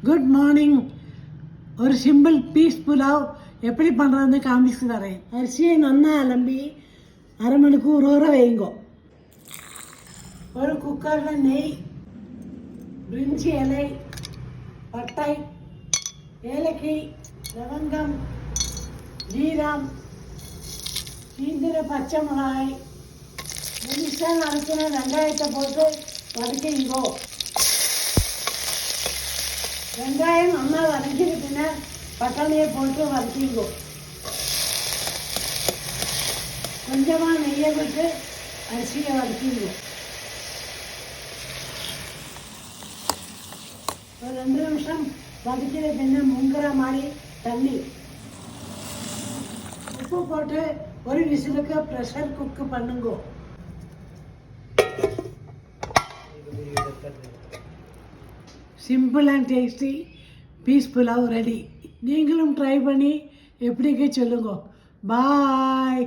Good morning. ஒரு simple piece pulao எப்படி பண்ணுறதுன்னு காமிச்சு தரேன். அரிசியை நல்லா அலம்பி அரை மணிக்கூர் ஊற வைங்கோ. ஒரு குக்கரில் நெய், பிரிஞ்சி இலை, பட்டை, ஏலக்காய், லவங்கம், ஜீரம், சீந்திர பச்சை மிளகாய், மெலிசாக நறுக்கின வெங்காயத்தை போட்டு வதக்கிங்கோ. வெங்காயம் நல்லா வதக்கிட்டுனா பட்டாணியை போட்டு வதக்கிங்கோ. கொஞ்சமாக நெய்யை விட்டு அரிசியை வதக்கிங்கோ. ஒரு 2 நிமிஷம் வதக்கிட்டுனா முங்குற மாதிரி தண்ணி, உப்பு போட்டு ஒரு விசிலுக்கு ப்ரெஷர் குக்கு பண்ணுங்கோ. Simple and tasty peas pulao ready. நீங்களும் ட்ரை பண்ணி எப்படிங்க சொல்லுங்க. பாய்.